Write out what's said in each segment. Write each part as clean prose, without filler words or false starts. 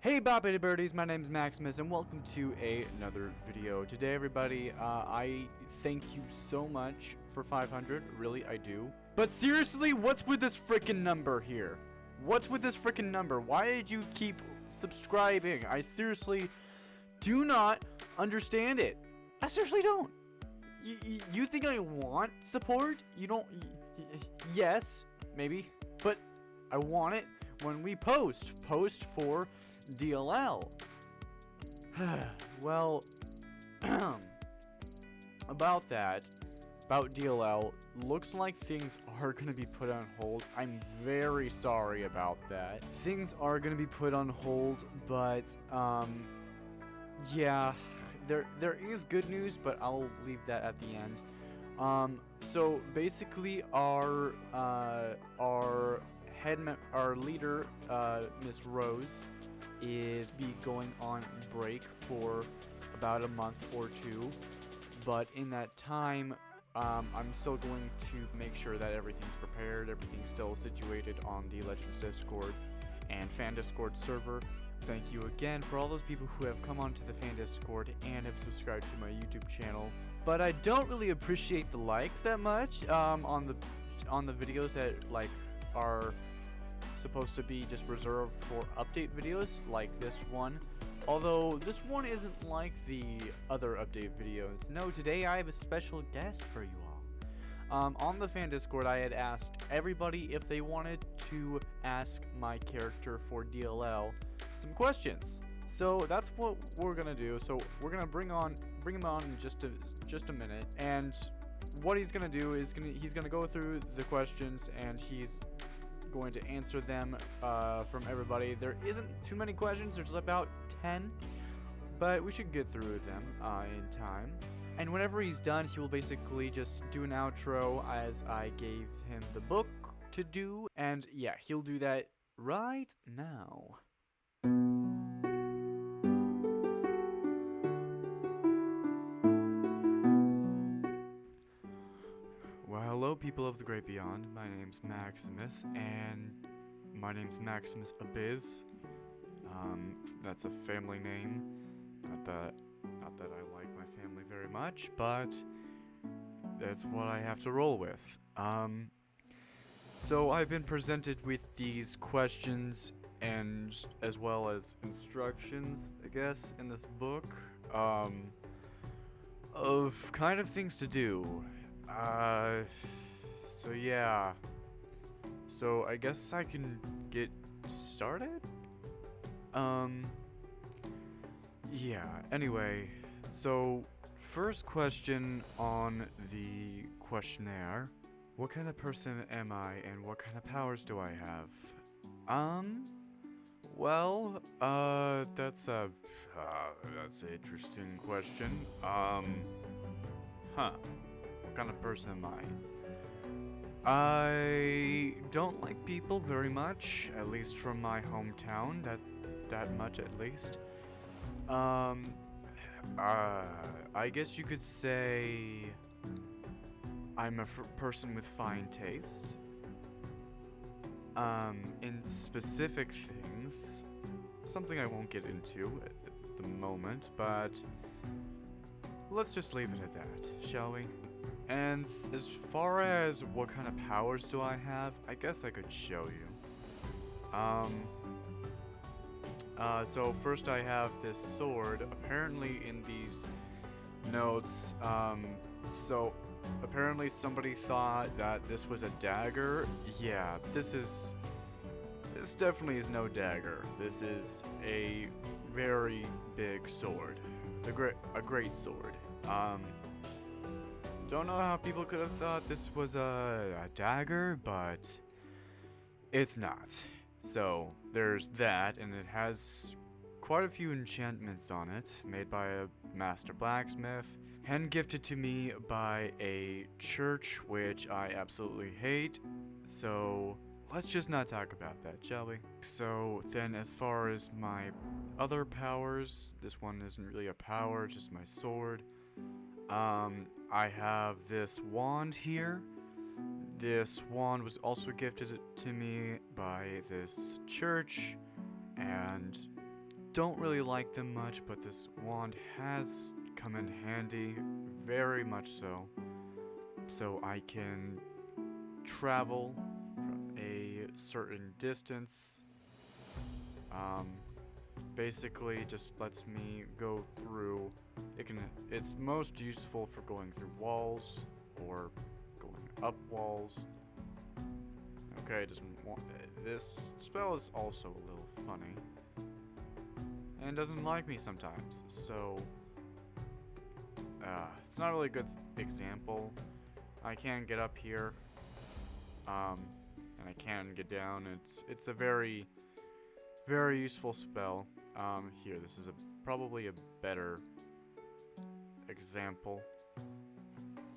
Hey boppity birdies, my name is Maximus and welcome to another video. Today everybody, I thank you so much for 500, really I do. But seriously, what's with this freaking number here? What's with this freaking number? Why did you keep subscribing? I seriously do not understand it. I seriously don't. You think I want support? You don't, yes, maybe, but I want it when we post for DLL. Well, about DLL, looks like things are going to be put on hold. I'm very sorry about that. Things are going to be put on hold, but, yeah, there is good news, but I'll leave that at the end. So basically our leader, Miss Rose, is going on break for about a month or two, but in that time, I'm still going to make sure that everything's prepared, everything's still situated on the Legends Discord and Fan Discord server. Thank you again for all those people who have come onto the Fan Discord and have subscribed to my YouTube channel, but I don't really appreciate the likes that much, on the videos that, like, are supposed to be just reserved for update videos like this one, although this one isn't like the other update videos. No, today I have a special guest for you all. On the Fan Discord, I had asked everybody if they wanted to ask my character for DLL some questions, so that's what we're gonna do. So we're gonna bring him on in just a minute, and what he's gonna do is he's gonna go through the questions and he's going to answer them from everybody. There isn't too many questions, there's about 10, but we should get through them in time. And whenever he's done, he will basically just do an outro as I gave him the book to do, and yeah, he'll do that right now. Well, hello people of the great beyond, my name's Maximus, and my name's Maximus Abiz. That's a family name, not that I like my family very much, but that's what I have to roll with. So I've been presented with these questions, and as well as instructions, I guess, in this book, of kind of things to do. So yeah. So I guess I can get started? Yeah, anyway. So, first question on the questionnaire. What kind of person am I and what kind of powers do I have? Well, that's an interesting question. What kind of person am I? I don't like people very much, at least from my hometown, that much at least. I guess you could say I'm a person with fine taste. In specific things, something I won't get into at the moment, but let's just leave it at that, shall we? And as far as what kind of powers do I have, I guess I could show you. So first I have this sword. Apparently in these notes, so apparently somebody thought that this was a dagger. Yeah, this definitely is no dagger. This is a very big sword. A great sword. Don't know how people could have thought this was a dagger, but it's not. So there's that, and it has quite a few enchantments on it, made by a master blacksmith, hand gifted to me by a church, which I absolutely hate. So let's just not talk about that, shall we? So then, as far as my other powers, this one isn't really a power, just my sword. I have this wand here. This wand was also gifted to me by this church, and don't really like them much, but this wand has come in handy, very much so. So I can travel a certain distance. Basically just lets me go through. It's most useful for going through walls or going up walls. Okay, this spell is also a little funny and doesn't like me sometimes, so it's not really a good example. I can get up here, and I can get down. It's a very, very useful spell. Here, this is probably a better example.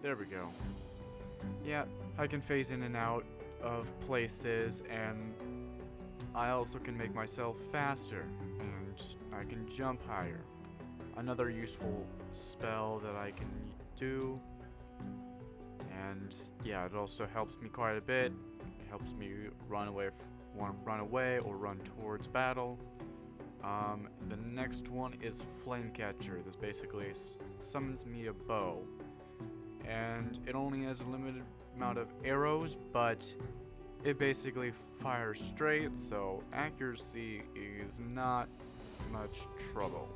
There we go. Yeah, I can phase in and out of places, and I also can make myself faster, and I can jump higher. Another useful spell that I can do, and yeah, it also helps me quite a bit. It helps me run away or run towards battle. The next one is Flamecatcher. This basically summons me a bow, and it only has a limited amount of arrows, but it basically fires straight, so accuracy is not much trouble.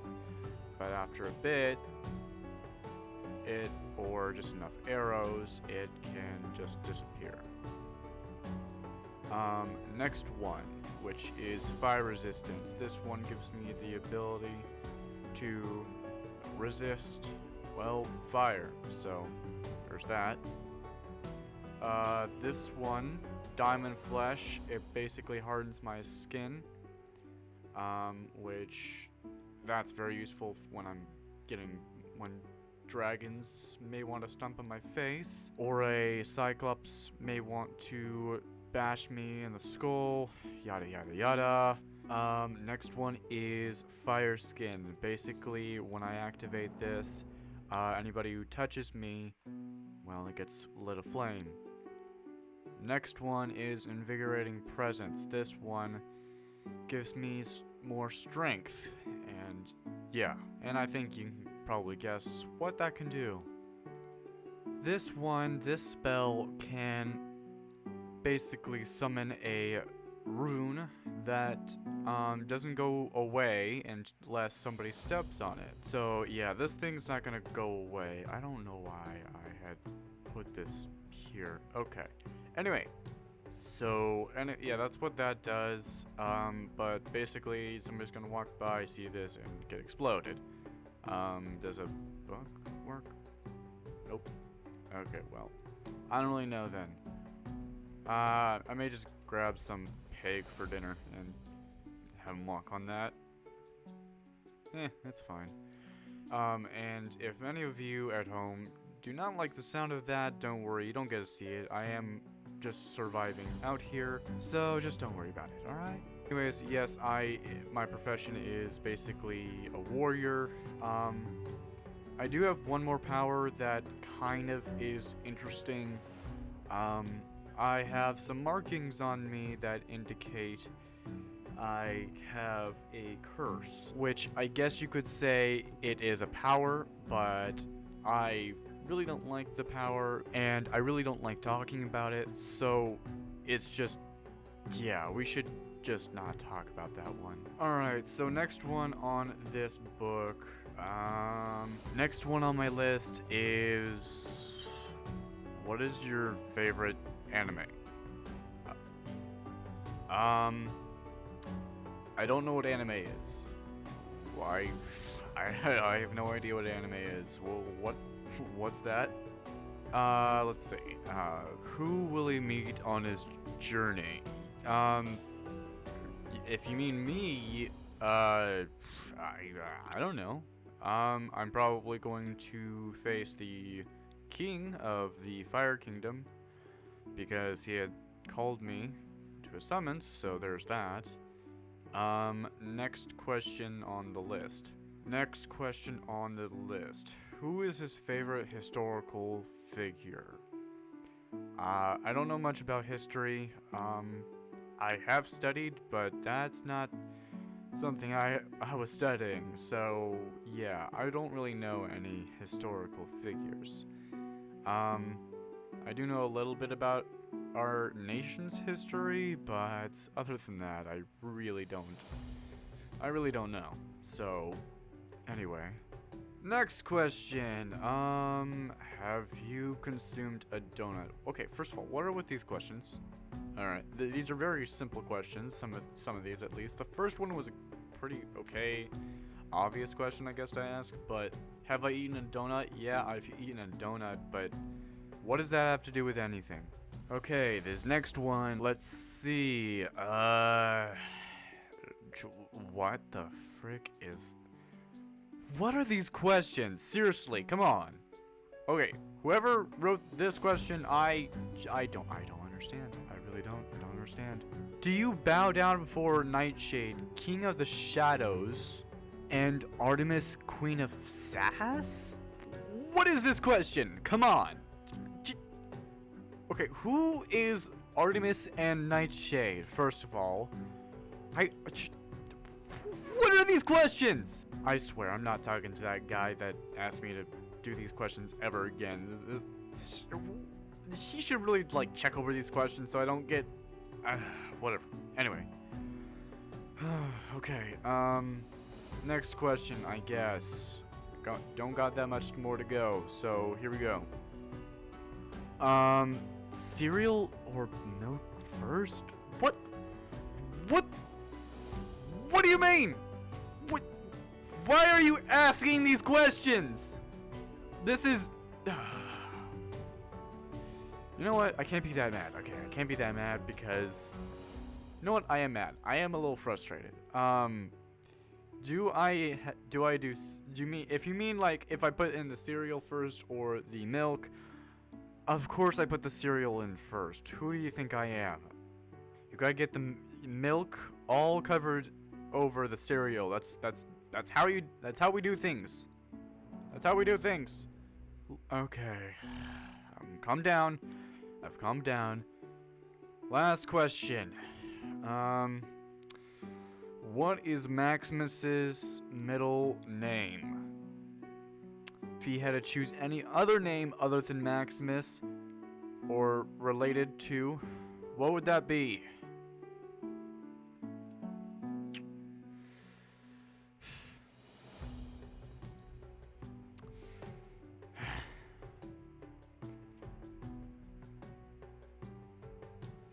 But after a bit, or just enough arrows, it can just disappear. Next one, which is Fire Resistance. This one gives me the ability to resist, well, fire. So, there's that. This one, Diamond Flesh, it basically hardens my skin, which that's very useful when when dragons may want to stomp on my face, or a Cyclops may want to bash me in the skull, yada yada yada. Next one is Fire Skin. Basically, when I activate this, anybody who touches me, well, it gets lit aflame. Next one is Invigorating Presence. This one gives me more strength, and yeah, and I think you can probably guess what that can do. This spell can basically summon a rune that doesn't go away unless somebody steps on it. So yeah, this thing's not gonna go away. I don't know why I had put this here. Okay. Anyway, so yeah, that's what that does. But basically, somebody's gonna walk by, see this, and get exploded. Does a book work? Nope. Okay, well, I don't really know then. I may just grab some pig for dinner and have him walk on that. That's fine. And if any of you at home do not like the sound of that, don't worry, you don't get to see it. I am just surviving out here, so just don't worry about it, alright? Anyways, yes, my profession is basically a warrior. I do have one more power that kind of is interesting. I have some markings on me that indicate I have a curse, which I guess you could say it is a power, but I really don't like the power, and I really don't like talking about it, so it's just, yeah, we should just not talk about that one. Alright, so next one on this book, next one on my list is, what is your favorite anime? I don't know what anime is. Why? I have no idea what anime is. Well, what's that? Let's see. Who will he meet on his journey? If you mean me, I don't know. I'm probably going to face the king of the Fire Kingdom, because he had called me to a summons, so there's that. Next question on the list. Who is his favorite historical figure? I don't know much about history. I have studied, but that's not something I was studying, so yeah, I don't really know any historical figures. I do know a little bit about our nation's history, but other than that, I really don't know. So, anyway. Next question. Have you consumed a donut? Okay, first of all, what are with these questions? Alright, these are very simple questions, some of these at least. The first one was a pretty okay, obvious question, I guess, to ask, but have I eaten a donut? Yeah, I've eaten a donut, but what does that have to do with anything? Okay, this next one, let's see, what the frick is... What are these questions? Seriously, come on. Okay, whoever wrote this question, I don't understand. I really don't understand. Do you bow down before Nightshade, King of the Shadows, and Artemis, Queen of Sass? What is this question? Come on. Okay, who is Artemis and Nightshade, first of all? What are these questions? I swear, I'm not talking to that guy that asked me to do these questions ever again. He should really, like, check over these questions so I don't get... whatever. Anyway. Okay, next question, I guess. Don't got that much more to go, so here we go. Cereal or milk first? What do you mean? Why are you asking these questions? This is... You know what? I can't be that mad. Okay, I can't be that mad because... You know what? I am mad. I am a little frustrated. Do you mean... If you mean, like, if I put in the cereal first or the milk... Of course I put the cereal in first. Who do you think I am? You gotta get the milk all covered over the cereal. That's how we do things. That's how we do things. Okay. Calm down. I've calmed down. Last question. What is Maximus's middle name? If he had to choose any other name other than Maximus, or related to, what would that be?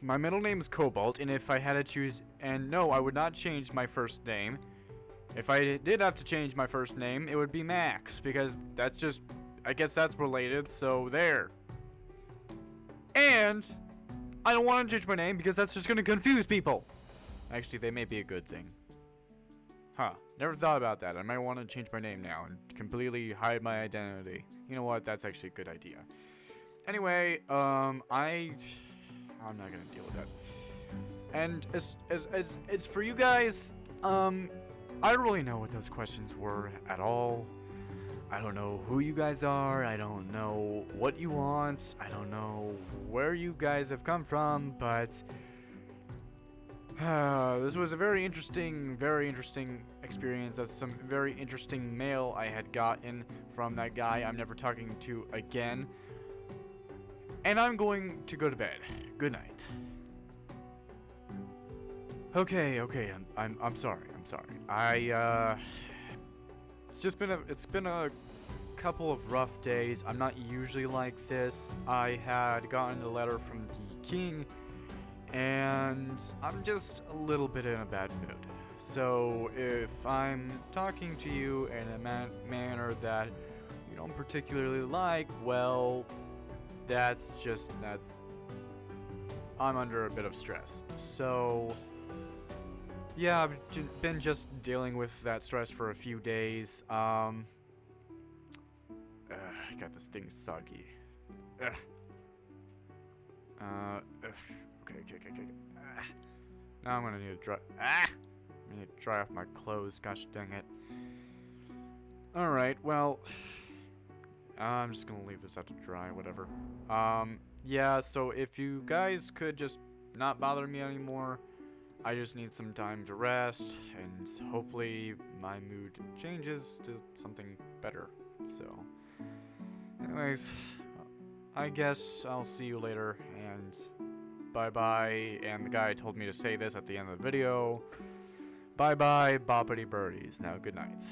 My middle name is Cobalt, and if I had to choose, and no, I would not change my first name. If I did have to change my first name, it would be Max, because that's just, I guess that's related, so there. And I don't want to change my name because that's just going to confuse people. Actually, they may be a good thing. Huh, never thought about that. I might want to change my name now and completely hide my identity. You know what, that's actually a good idea. Anyway, I'm not gonna deal with that. And as for you guys, I don't really know what those questions were at all. I don't know who you guys are. I don't know what you want. I don't know where you guys have come from, but this was a very interesting experience. That's some very interesting mail I had gotten from that guy I'm never talking to again. And I'm going to go to bed. Good night. Okay, I'm sorry. It's been a couple of rough days. I'm not usually like this. I had gotten a letter from the king, and I'm just a little bit in a bad mood. So if I'm talking to you in a manner that you don't particularly like, well, I'm under a bit of stress. So yeah, I've been just dealing with that stress for a few days. I got this thing soggy. Okay. Now I'm gonna need to dry. I need to dry off my clothes. Gosh dang it. All right. Well, I'm just gonna leave this out to dry. Whatever. Yeah. So if you guys could just not bother me anymore, I just need some time to rest, and hopefully my mood changes to something better. So, anyways, I guess I'll see you later, and bye-bye. And the guy told me to say this at the end of the video. Bye-bye, boppity birdies. Now, good night.